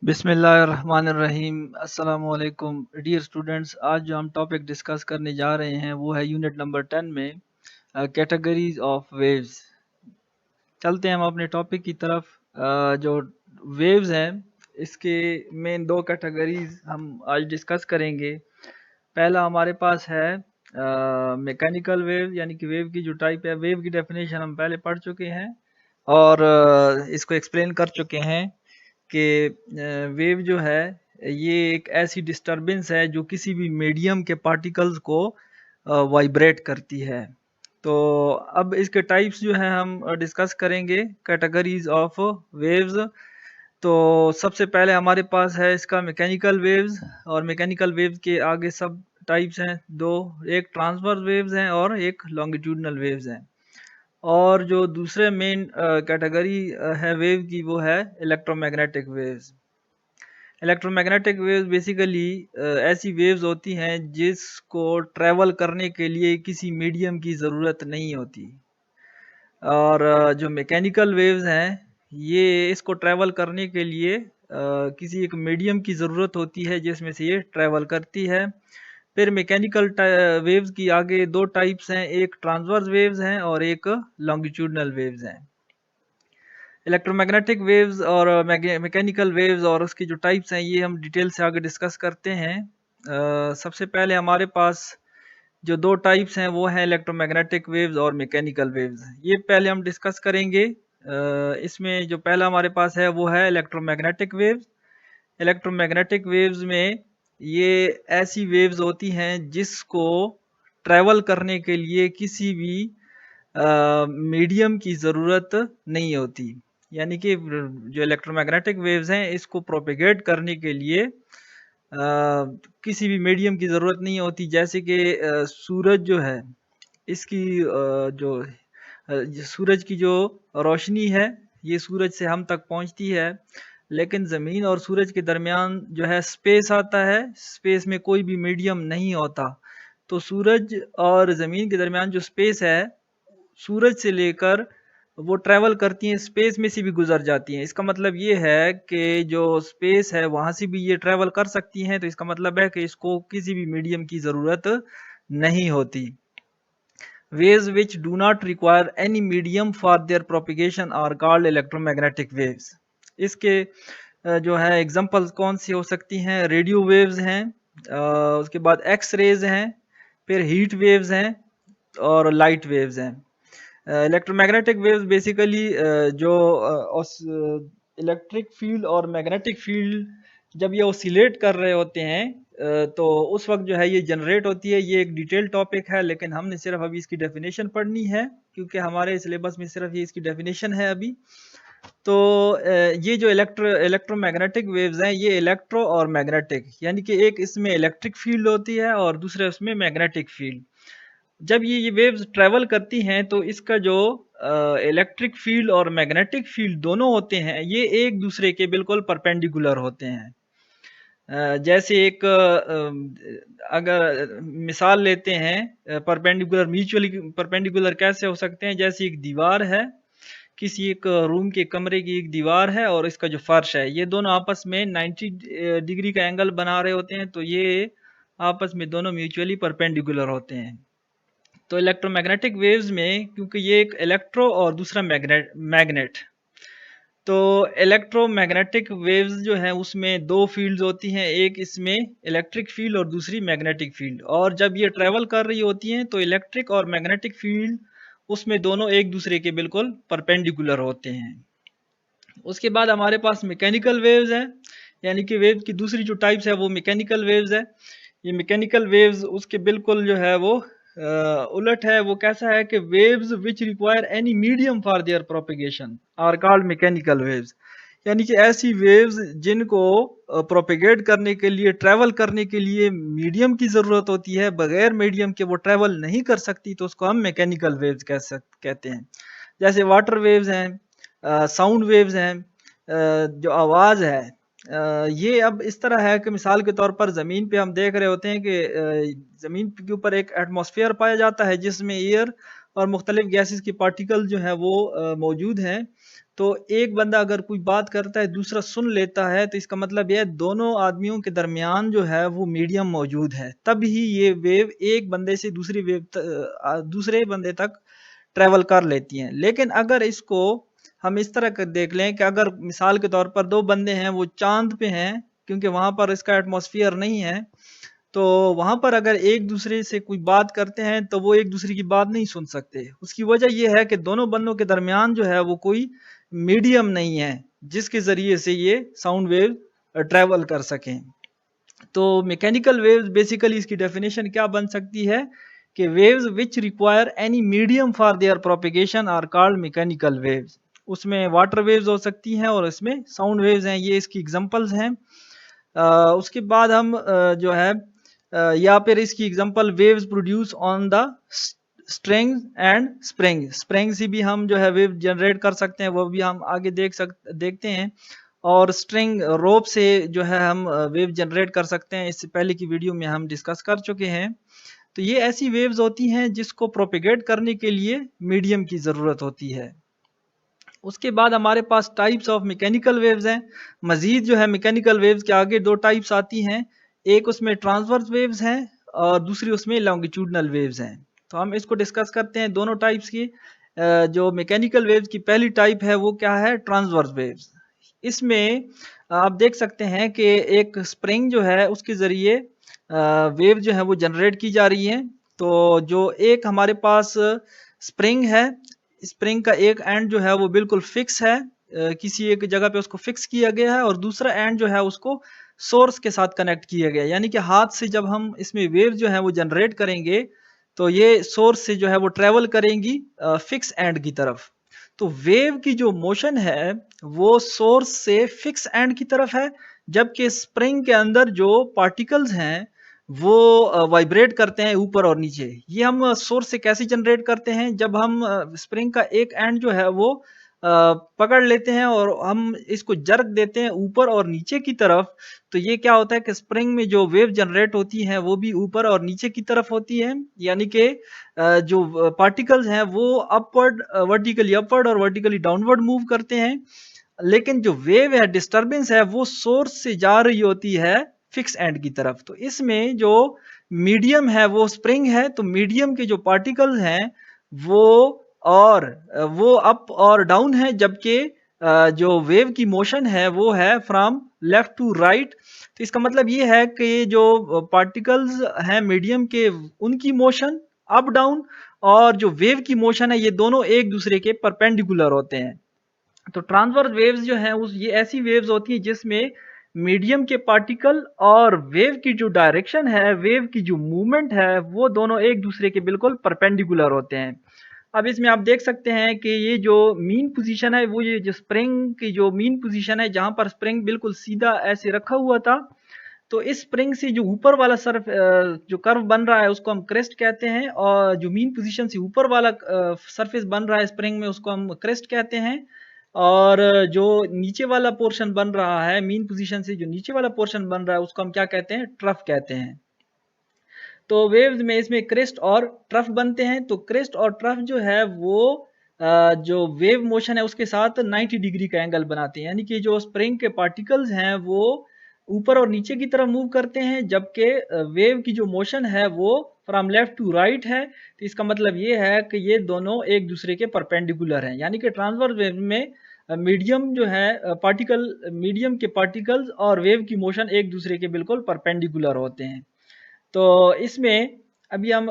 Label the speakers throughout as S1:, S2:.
S1: बिस्मिल्लाहिर्रहमानिर्रहीम। अस्सलामुअलैकुम dear students. आज जो हम टॉपिक डिस्कस करने जा रहे हैं वो है यूनिट नंबर 10 में कैटेगरीज ऑफ वेव्स। चलते हैं हम अपने टॉपिक की तरफ। जो वेव्स हैं इसके मेन दो कैटेगरीज हम आज डिस्कस करेंगे। पहला हमारे पास है मैकेनिकल वेव, यानी कि वेव की जो टाइप है, वेव की डेफिनेशन हम पहले पढ़ चुके हैं और इसको एक्सप्लेन कर चुके हैं कि वेव जो है ये एक ऐसी डिस्टरबेंस है जो किसी भी मीडियम के पार्टिकल्स को वाइब्रेट करती है। तो अब इसके टाइप्स जो है हम डिस्कस करेंगे, कैटेगरीज ऑफ वेव्स। तो सबसे पहले हमारे पास है इसका मैकेनिकल वेव्स, और मैकेनिकल वेव्स के आगे सब टाइप्स हैं दो, एक ट्रांसवर्स वेव्स हैं और एक लॉन्गिट्यूडनल वेव्स हैं। और जो दूसरे मेन कैटेगरी है वेव की वो है electromagnetic waves. Electromagnetic waves basically ऐसी वेव्स होती हैं जिसको ट्रैवल करने के लिए किसी मीडियम की ज़रूरत नहीं होती। और जो मैकेनिकल वेव्स हैं ये इसको ट्रैवल करने के लिए किसी एक मीडियम की ज़रूरत होती है जिसमें से ये ट्रैवल करती है। फिर मैकेनिकल वेव्स की आगे दो टाइप्स हैं, एक ट्रांसवर्स वेव्स हैं और एक लॉन्गिट्यूडनल वेव्स हैं। इलेक्ट्रोमैग्नेटिक वेव्स और मैकेनिकल वेव्स और उसकी जो टाइप्स हैं ये हम डिटेल से आगे डिस्कस करते हैं। सबसे पहले हमारे पास जो दो टाइप्स हैं वो हैं इलेक्ट्रोमैग्नेटिक वेव्स और मैकेनिकल वेव्स। ये पहले हम डिस्कस करेंगे। इसमें जो पहला हमारे पास है वो है इलेक्ट्रोमैग्नेटिक वेव्स। इलेक्ट्रोमैग्नेटिक वेव्स में ये ऐसी वेव्स होती हैं जिसको ट्रैवल करने के लिए किसी भी मीडियम की ज़रूरत नहीं होती। यानी कि जो इलेक्ट्रोमैग्नेटिक वेव्स हैं इसको प्रोपेगेट करने के लिए किसी भी मीडियम की ज़रूरत नहीं होती। जैसे कि सूरज जो है इसकी सूरज की जो रोशनी है ये सूरज से हम तक पहुंचती है, लेकिन ज़मीन और सूरज के दरमियान जो है स्पेस आता है, स्पेस में कोई भी मीडियम नहीं होता। तो सूरज और ज़मीन के दरमियान जो स्पेस है, सूरज से लेकर वो ट्रैवल करती हैं, स्पेस में से भी गुजर जाती हैं। इसका मतलब ये है कि जो स्पेस है वहाँ से भी ये ट्रैवल कर सकती हैं। तो इसका मतलब है कि इसको किसी भी मीडियम की ज़रूरत नहीं होती। Waves which do not require any medium for their propagation are called electromagnetic waves. इसके जो है एग्जांपल्स कौन सी हो सकती हैं? रेडियो वेव्स हैं, उसके बाद एक्स रेज हैं, फिर हीट वेव्स हैं और लाइट वेव्स हैं। इलेक्ट्रोमैग्नेटिक वेव्स बेसिकली जो इलेक्ट्रिक फील्ड और मैग्नेटिक फील्ड जब ये ऑसिलेट कर रहे होते हैं तो उस वक्त जो है ये जनरेट होती है। ये एक डिटेल टॉपिक है, लेकिन हमने सिर्फ अभी इसकी डेफिनेशन पढ़नी है क्योंकि हमारे सिलेबस में सिर्फ ये इसकी डेफिनेशन है अभी। तो ये जो इलेक्ट्रोमैग्नेटिक वेव्स हैं ये इलेक्ट्रो और मैग्नेटिक, यानी कि एक इसमें इलेक्ट्रिक फील्ड होती है और दूसरे उसमें मैग्नेटिक फील्ड। जब ये वेव्स ट्रैवल करती हैं तो इसका जो इलेक्ट्रिक फील्ड और मैग्नेटिक फील्ड दोनों होते हैं ये एक दूसरे के बिल्कुल परपेंडिकुलर होते हैं। जैसे एक अगर मिसाल लेते हैं परपेंडिकुलर, म्यूचुअली परपेंडिकुलर कैसे हो सकते हैं? जैसे एक दीवार है, किसी एक रूम के कमरे की एक दीवार है और इसका जो फर्श है, ये दोनों आपस में 90 डिग्री का एंगल बना रहे होते हैं, तो ये आपस में दोनों म्यूचुअली परपेंडिकुलर होते हैं। तो इलेक्ट्रोमैग्नेटिक वेव्स में क्योंकि ये एक इलेक्ट्रो और दूसरा मैग्नेट, तो इलेक्ट्रोमैग्नेटिक वेव्स जो है उसमें दो फील्ड्स होती हैं, एक इसमें इलेक्ट्रिक फील्ड और दूसरी मैग्नेटिक फील्ड। और जब ये ट्रेवल कर रही होती हैं तो इलेक्ट्रिक और मैग्नेटिक फील्ड उसमें दोनों एक दूसरे के बिल्कुल परपेंडिकुलर होते हैं। उसके बाद हमारे पास मैकेनिकल वेव्स हैं, यानी कि वेव की दूसरी जो टाइप्स है वो मैकेनिकल वेव्स है। ये मैकेनिकल वेव्स उसके बिल्कुल जो है वो उलट है। वो कैसा है कि waves which require any medium for their propagation are called mechanical waves, यानी कि ऐसी वेव्स जिनको प्रोपेगेट करने के लिए, ट्रैवल करने के लिए मीडियम की ज़रूरत होती है, बगैर मीडियम के वो ट्रैवल नहीं कर सकती, तो उसको हम मैकेनिकल वेव्स कहते हैं। जैसे वाटर वेव्स हैं, साउंड वेव्स हैं, जो आवाज़ है ये अब इस तरह है कि मिसाल के तौर पर ज़मीन पे हम देख रहे होते हैं कि ज़मीन के ऊपर एक एटमॉस्फेयर पाया जाता है जिसमें एयर और मुख्तलिफ गैसेस के पार्टिकल जो हैं वो मौजूद हैं। तो एक बंदा अगर कोई बात करता है दूसरा सुन लेता है, तो इसका मतलब यह दोनों आदमियों के दरमियान जो है वो मीडियम मौजूद है, तब ही ये वेव एक बंदे से दूसरे बंदे तक ट्रेवल कर लेती हैं। लेकिन अगर इसको हम इस तरह कर देख लें कि अगर मिसाल के तौर पर दो बंदे हैं, वो चांद पे हैं, क्योंकि वहां पर इसका एटमॉस्फेयर नहीं है, तो वहां पर अगर एक दूसरे से कोई बात करते हैं तो वो एक दूसरे की बात नहीं सुन सकते। उसकी वजह यह है कि दोनों बंदों के दरमियान जो है वो कोई मीडियम नहीं है जिसके जरिए से ये साउंड वेव ट्रेवल कर सकें। तो मैकेनिकल वेव्स बेसिकली इसकी डेफिनेशन क्या बन सकती है कि waves which require any medium for their propagation are called mechanical waves. उसमें वाटर वेव्स हो सकती हैं और इसमें साउंड वेव्स हैं, ये इसकी एग्जांपल्स हैं। उसके बाद हम जो है या फिर इसकी example waves produce on the string and spring से भी हम जो है वेव जनरेट कर सकते हैं, वो भी हम आगे देखते हैं। और स्ट्रिंग रोप से जो है हम वेव जनरेट कर सकते हैं, इससे पहले की वीडियो में हम डिस्कस कर चुके हैं। तो ये ऐसी वेव्स होती हैं जिसको प्रोपेगेट करने के लिए मीडियम की ज़रूरत होती है। उसके बाद हमारे पास टाइप्स ऑफ मैकेनिकल वेव्स हैं। मजीद जो है मैकेनिकल वेव्स के आगे दो टाइप्स आती हैं, एक उसमें ट्रांसवर्स वेव्स हैं और दूसरी उसमें लॉन्गिट्यूडनल वेव्स हैं। तो हम इसको डिस्कस करते हैं दोनों टाइप्स की। जो मैकेनिकल वेव्स की पहली टाइप है वो क्या है, ट्रांसवर्स वेव्स। इसमें आप देख सकते हैं कि एक स्प्रिंग जो है उसके ज़रिए वेव जो है वो जनरेट की जा रही है। तो जो एक हमारे पास स्प्रिंग है, स्प्रिंग का एक एंड जो है वो बिल्कुल फिक्स है, किसी एक जगह पे उसको फिक्स किया गया है, और दूसरा एंड जो है उसको सोर्स के साथ कनेक्ट किया गया है। यानी कि हाथ से जब हम इसमें वेव जो है वो जनरेट करेंगे तो ये सोर्स से जो है वो ट्रेवल करेंगी फिक्स एंड की तरफ। तो वेव की जो मोशन है वो सोर्स से फिक्स एंड की तरफ है, जबकि स्प्रिंग के अंदर जो पार्टिकल्स हैं वो वाइब्रेट करते हैं ऊपर और नीचे। ये हम सोर्स से कैसे जनरेट करते हैं, जब हम स्प्रिंग का एक एंड जो है वो पकड़ लेते हैं और हम इसको जर्क देते हैं ऊपर और नीचे की तरफ, तो ये क्या होता है कि स्प्रिंग में जो वेव जनरेट होती हैं वो भी ऊपर और नीचे की तरफ होती है। यानी कि जो पार्टिकल्स हैं वो अपवर्ड वर्टिकली अपवर्ड और वर्टिकली डाउनवर्ड मूव करते हैं। लेकिन जो वेव है, डिस्टरबेंस है, वो सोर्स से जा रही होती है फिक्स एंड की तरफ। तो इसमें जो मीडियम है वो स्प्रिंग है, तो मीडियम के जो पार्टिकल्स हैं वो और वो अप और डाउन है, जबकि जो वेव की मोशन है वो है फ्रॉम लेफ्ट टू राइट। तो इसका मतलब ये है कि जो पार्टिकल्स हैं मीडियम के, उनकी मोशन अप डाउन, और जो वेव की मोशन है, ये दोनों एक दूसरे के परपेंडिकुलर होते हैं। तो ट्रांसवर्स वेव्स जो हैं उस ये ऐसी वेव्स होती हैं जिसमें मीडियम के पार्टिकल और वेव की जो डायरेक्शन है, वेव की जो मूवमेंट है, वो दोनों एक दूसरे के बिल्कुल परपेंडिकुलर होते हैं। अब इसमें आप देख सकते हैं कि ये जो मीन पोजीशन है, वो ये जो स्प्रिंग की जो मीन पोजीशन है, जहां पर स्प्रिंग बिल्कुल सीधा ऐसे रखा हुआ था, तो इस स्प्रिंग से जो ऊपर वाला जो कर्व बन रहा है उसको हम क्रेस्ट कहते हैं, और जो मीन पोजीशन से ऊपर वाला सरफेस बन रहा है स्प्रिंग में उसको हम क्रेस्ट कहते हैं। और जो नीचे वाला पोर्शन बन रहा है, मीन पोजीशन से जो नीचे वाला पोर्शन बन रहा है, उसको हम क्या कहते हैं, ट्रफ कहते हैं। तो वेव्स में इसमें क्रेस्ट और ट्रफ बनते हैं। तो क्रेस्ट और ट्रफ जो है वो जो वेव मोशन है उसके साथ 90 डिग्री का एंगल बनाते हैं। यानी कि जो स्प्रिंग के पार्टिकल्स हैं वो ऊपर और नीचे की तरफ मूव करते हैं, जबकि वेव की जो मोशन है वो फ्रॉम लेफ्ट टू राइट है। तो इसका मतलब ये है कि ये दोनों एक दूसरे के परपेंडिकुलर हैं। यानी कि ट्रांसवर्स वेव में मीडियम जो है पार्टिकल मीडियम के पार्टिकल्स और वेव की मोशन एक दूसरे के बिल्कुल परपेंडिकुलर होते हैं। तो इसमें अभी हम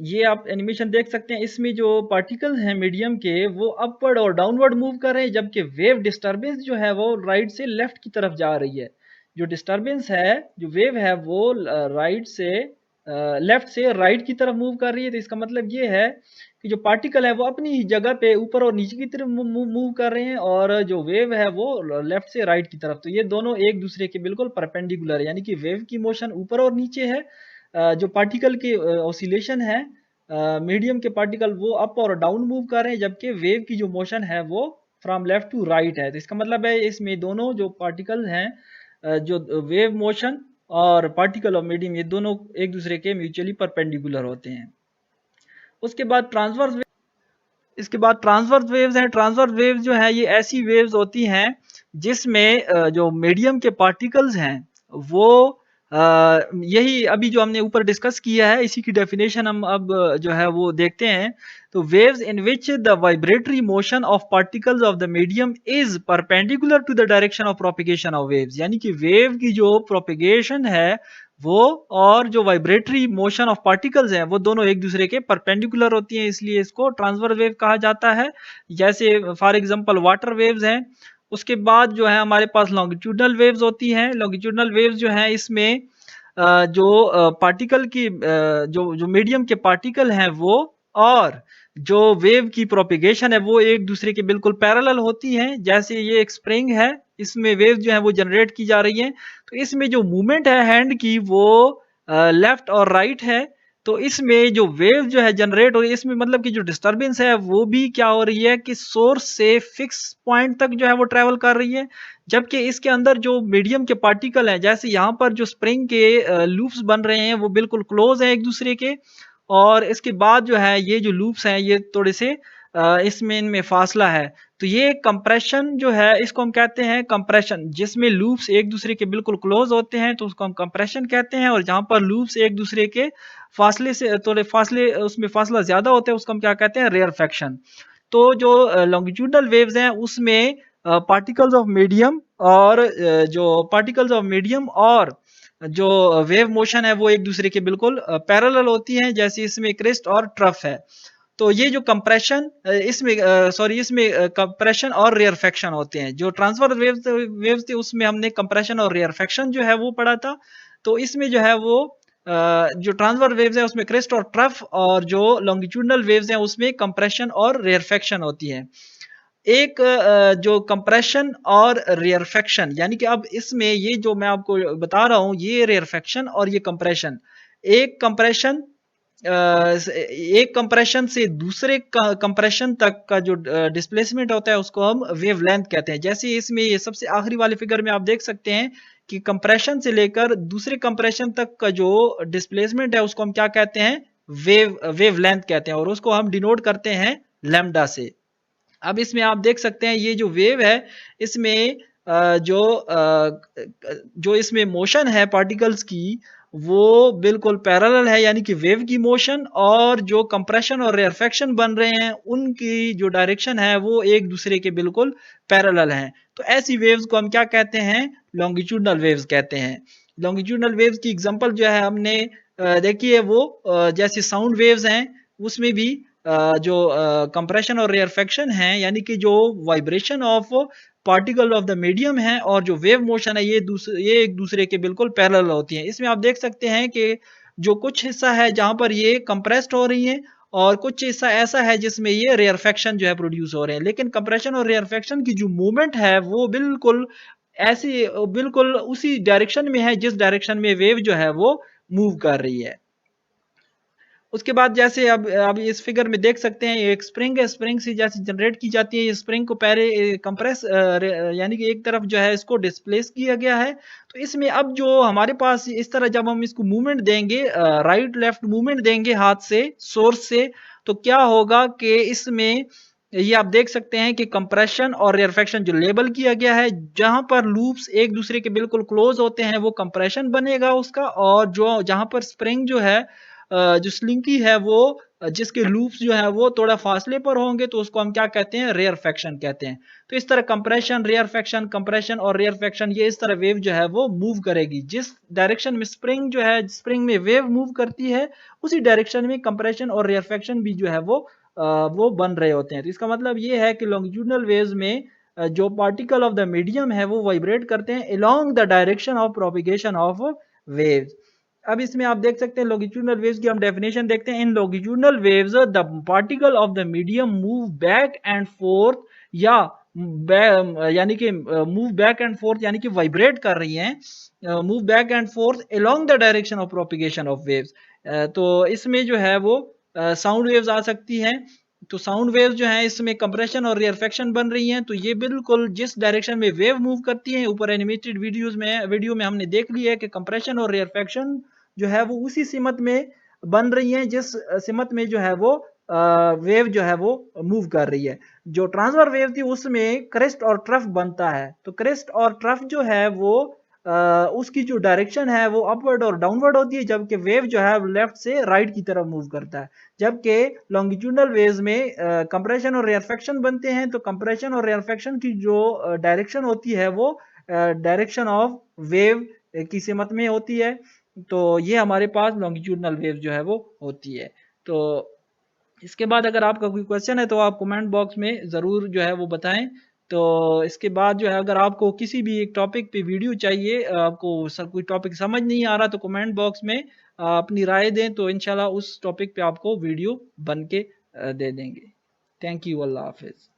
S1: ये आप एनिमेशन देख सकते हैं, इसमें जो पार्टिकल्स हैं मीडियम के वो अपवर्ड और डाउनवर्ड मूव कर रहे हैं, जबकि वेव डिस्टरबेंस जो है वो राइट से लेफ्ट की तरफ जा रही है। जो डिस्टरबेंस है, जो वेव है, वो राइट से लेफ्ट से राइट की तरफ मूव कर रही है। तो इसका मतलब ये है कि जो पार्टिकल है वो अपनी ही जगह पे ऊपर और नीचे की तरफ मूव कर रहे हैं, और जो वेव है वो लेफ्ट से राइट की तरफ। तो ये दोनों एक दूसरे के बिल्कुल परपेंडिकुलर है, यानी कि वेव की मोशन ऊपर और नीचे है, जो पार्टिकल के ऑसिलेशन है, मीडियम के पार्टिकल वो अप और डाउन मूव कर रहे हैं, जबकि वेव की जो मोशन है वो फ्रॉम लेफ्ट टू राइट है। तो इसका मतलब है इसमें दोनों जो पार्टिकल हैं, जो वेव मोशन और पार्टिकल ऑफ मीडियम, ये दोनों एक दूसरे के म्यूचुअली परपेंडिकुलर होते हैं। उसके बाद ट्रांसवर्स इसके बाद ट्रांसवर्स वेव्स हैं। ट्रांसवर्स वेव्स जो है ये ऐसी वेव्स होती हैं जिसमें जो मीडियम के पार्टिकल्स हैं वो यही अभी जो हमने ऊपर डिस्कस किया है इसी की डेफिनेशन हम अब जो है वो देखते हैं। तो waves in which the vibratory motion of particles of the medium is perpendicular to the direction of propagation of waves, यानी कि वेव की जो प्रोपिगेशन है वो और जो वाइब्रेटरी मोशन ऑफ पार्टिकल्स हैं वो दोनों एक दूसरे के परपेंडिकुलर होती हैं, इसलिए इसको ट्रांसवर्स वेव कहा जाता है। जैसे फॉर एग्जांपल वाटर वेव्स हैं। उसके बाद जो है हमारे पास लॉन्गिट्यूडनल वेव्स होती हैं। लॉन्गिट्यूडनल वेव्स जो हैं इसमें जो पार्टिकल की जो जो मीडियम के पार्टिकल हैं वो और जो वेव की प्रोपिगेशन है वो एक दूसरे के बिल्कुल पैरेलल होती हैं। जैसे ये एक स्प्रिंग है, इसमें वेव जो है वो जनरेट की जा रही है, तो इसमें जो मूवमेंट है हैंड की वो लेफ्ट और राइट है। तो इसमें जो वेव जो है जनरेट हो रही है इसमें मतलब कि जो डिस्टरबेंस है वो भी क्या हो रही है कि सोर्स से फिक्स पॉइंट तक जो है वो ट्रेवल कर रही है। जबकि इसके अंदर जो मीडियम के पार्टिकल हैं, जैसे यहाँ पर जो स्प्रिंग के लूप्स बन रहे हैं वो बिल्कुल क्लोज है एक दूसरे के, और इसके बाद जो है ये जो लूप्स हैं ये थोड़े से इसमें इनमें फासला है। तो ये कंप्रेशन जो है इसको हम कहते हैं कंप्रेशन, जिसमें लूप्स एक दूसरे के बिल्कुल क्लोज होते हैं तो उसको हम कंप्रेशन कहते हैं, और जहां पर लूप्स एक दूसरे के फासले से थोड़े फासले उसमें फासला ज्यादा होता है उसको हम क्या कहते हैं, रेयरफेक्शन। तो जो लॉन्गिट्यूडनल वेव्स हैं उसमें पार्टिकल्स ऑफ मीडियम और जो पार्टिकल्स ऑफ मीडियम और जो वेव मोशन है वो एक दूसरे के बिल्कुल पैरेलल होती हैं, जैसे इसमें क्रिस्ट और ट्रफ है। तो ये जो कंप्रेशन इसमें सॉरी इसमें कंप्रेशन और रेयरफेक्शन होते हैं। जो ट्रांसफर वेव्स थे उसमें हमने कंप्रेशन और रेयरफेक्शन जो है वो पढ़ा था। तो इसमें जो है वो जो ट्रांसफर वेव्स है उसमें क्रेस्ट और ट्रफ, और जो लॉन्गिट्यूडनल वेव्स हैं उसमें कंप्रेशन और रेयरफेक्शन होती है। एक जो कंप्रेशन और रेयरफेक्शन, यानी कि अब इसमें ये जो मैं आपको बता रहा हूं ये रेयरफेक्शन और ये कंप्रेशन, एक कंप्रेशन एक कंप्रेशन से दूसरे कंप्रेशन तक का जो डिस्प्लेसमेंट होता है उसको हम वेवलेंथ कहते हैं। जैसे इसमें ये सबसे आखिरी वाले फिगर में आप देख सकते हैं कि कंप्रेशन से लेकर दूसरे कंप्रेशन तक का जो डिस्प्लेसमेंट है उसको हम क्या कहते हैं, वेवलेंथ कहते हैं, और उसको हम डिनोट करते हैं लैम्डा से। अब इसमें आप देख सकते हैं ये जो वेव है इसमें जो इसमें मोशन है पार्टिकल्स की वो बिल्कुल पैरेलल है, यानी कि वेव की मोशन और जो कंप्रेशन और रेयरफेक्शन बन रहे हैं उनकी जो डायरेक्शन है वो एक दूसरे के बिल्कुल पैरेलल हैं। तो ऐसी वेव्स को हम क्या कहते हैं, लॉन्गिट्यूडनल वेव्स कहते हैं। लॉन्गिट्यूडनल वेव्स की एग्जांपल जो है हमने देखी है वो जैसे साउंड वेव्स हैं उसमें भी जो कंप्रेशन और रेयरफेक्शन है, यानी कि जो vibration of particle of the medium है और जो वेव मोशन है ये एक दूसरे के बिल्कुल पैरेलल होती हैं। इसमें आप देख सकते हैं कि जो कुछ हिस्सा है जहां पर ये कंप्रेस्ड हो रही है और कुछ हिस्सा ऐसा है जिसमें ये रेयरफेक्शन जो है प्रोड्यूस हो रहे हैं, लेकिन कंप्रेशन और रेयरफेक्शन की जो मूवमेंट है वो बिल्कुल ऐसी बिल्कुल उसी डायरेक्शन में है जिस डायरेक्शन में वेव जो है वो मूव कर रही है। उसके बाद जैसे अब इस फिगर में देख सकते हैं ये एक स्प्रिंग है, स्प्रिंग से जैसे जनरेट की जाती है, ये स्प्रिंग को पहले कंप्रेस यानी कि एक तरफ जो है इसको डिस्प्लेस किया गया है। तो इसमें अब जो हमारे पास इस तरह जब हम इसको मूवमेंट देंगे, राइट लेफ्ट मूवमेंट देंगे हाथ से सोर्स से, तो क्या होगा कि इसमें ये आप देख सकते हैं कि कंप्रेशन और रेयरफेक्शन जो लेबल किया गया है, जहां पर लूप्स एक दूसरे के बिल्कुल क्लोज होते हैं वो कंप्रेशन बनेगा उसका, और जो जहां पर स्प्रिंग जो है जो स्लिंकी है वो जिसके लूप्स जो है वो थोड़ा फासले पर होंगे तो उसको हम क्या कहते हैं, रेयरफेक्शन कहते हैं। तो इस तरह कंप्रेशन रेयरफेक्शन कंप्रेशन और रेयरफेक्शन ये इस तरह वेव जो है वो मूव करेगी। जिस डायरेक्शन में स्प्रिंग जो है स्प्रिंग में वेव मूव करती है उसी डायरेक्शन में कंप्रेशन और रेयरफेक्शन भी जो है वो बन रहे होते हैं। तो इसका मतलब ये है कि लॉन्गिट्यूडनल वेव्स में जो पार्टिकल ऑफ द मीडियम है वो वाइब्रेट करते हैं along the direction of propagation of waves. अब इसमें आप देख सकते हैं लॉन्गिट्यूडनल वेव्स की हम डेफिनेशन देखते हैं। In longitudinal waves the particle of the medium move back and forth, या यानी कि मूव बैक एंड फोर्थ यानी कि वाइब्रेट कर रही हैं, move back and fourth along the direction of propagation of waves. तो इसमें जो है वो साउंड वेव्स आ सकती हैं। तो साउंड वेव्स जो है इसमें कंप्रेशन और रेयरफेक्शन बन रही हैं, तो ये बिल्कुल जिस डायरेक्शन में वेव मूव करती है, ऊपर एनिमेटेड वीडियो में हमने देख लिया है कि कंप्रेशन और रेयरफेक्शन जो है वो उसी सिमत में बन रही हैं जिस सिमत में जो है वो
S2: वेव जो है वो मूव कर रही है। जो ट्रांसफर वेव थी उसमें क्रेस्ट और ट्रफ बनता है, तो क्रेस्ट और ट्रफ जो है वो उसकी जो डायरेक्शन है वो अपवर्ड और डाउनवर्ड होती है, जबकि वेव जो है लेफ्ट से राइट की तरफ मूव करता है। जबकि लॉन्गिट्यूडनल वेव्स में कंप्रेशन और रेयरफेक्शन बनते हैं, तो कंप्रेशन और रेयरफेक्शन की जो डायरेक्शन होती है वो डायरेक्शन ऑफ वेव की सिमत में होती है। तो ये हमारे पास लॉन्गिट्यूडनल वेव जो है वो होती है। तो इसके बाद अगर आपका कोई क्वेश्चन है तो आप कमेंट बॉक्स में ज़रूर जो है वो बताएं। तो इसके बाद जो है अगर आपको किसी भी एक टॉपिक पे वीडियो चाहिए, आपको कोई टॉपिक समझ नहीं आ रहा, तो कमेंट बॉक्स में अपनी राय दें, तो इंशाल्लाह उस टॉपिक पे आपको वीडियो बन के दे देंगे। थैंक यू, अल्लाह हाफिज़।